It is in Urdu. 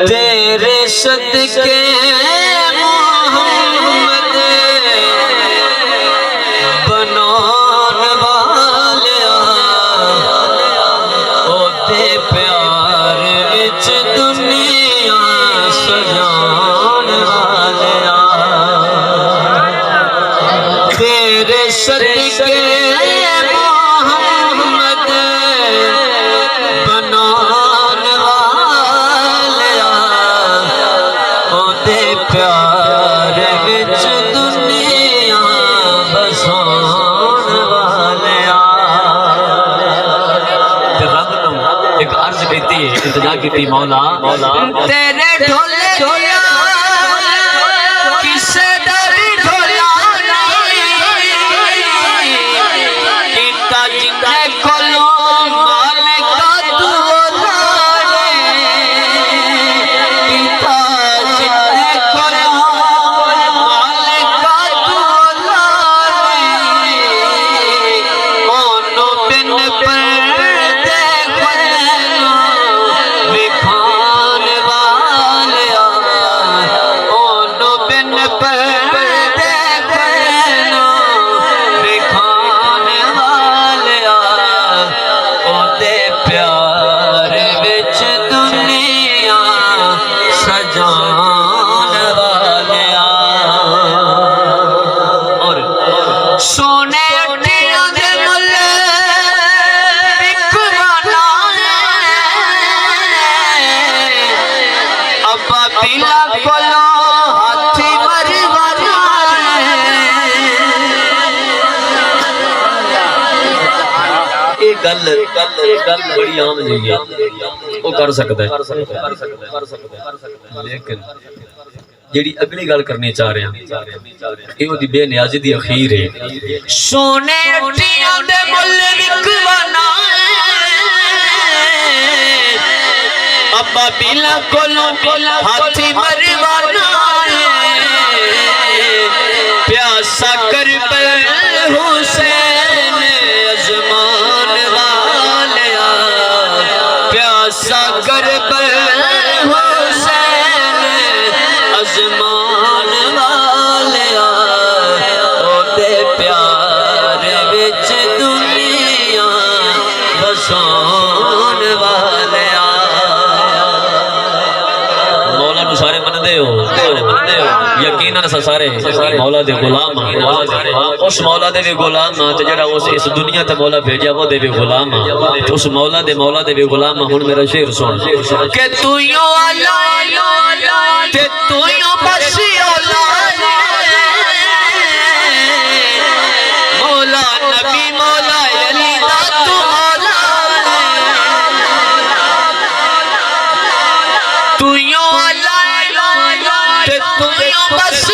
تیرے صدقے محمد بنان والیا او تے پیار وچ دنیا سجان والیا تیرے صدقے پیار وچ دنیا بسان والیا رب تو ایک عرض کیتی ہے التجا کیتی مولا تیرے ڈھولے ڈھولا کسے در ڈھولا کیتا جنے کولو گل بڑی عام جی ہے وہ کر سکتا ہے لیکن جیڑی اگلی گل کرنی چاہ رہے ہیں یہ وہ دی بے نیازی دی اخیر ہے سونے اٹھیاں دے مل وکوانا ابا بیلا کولوں ہاتھی مروانا پیاسا کربل حسین ازمان والیا پیاسا کربل حسین ازمان والیا او دے پیار وچ دنیا بسان والیا مولا نو سارے من دے ہو یقیناً سارے مولا دے غلام اس مولا دے بھی غلام تے جڑا اس دنیا تے مولا بھیجا وہ دے بھی غلام اس مولا دے بھی غلام ہن میرا شعر سن کہ تو یو اللہ تے تو یو بسی اولاد مولا نبی مولا علی دا تو مولا تو یو اللہ تے تو یو بسی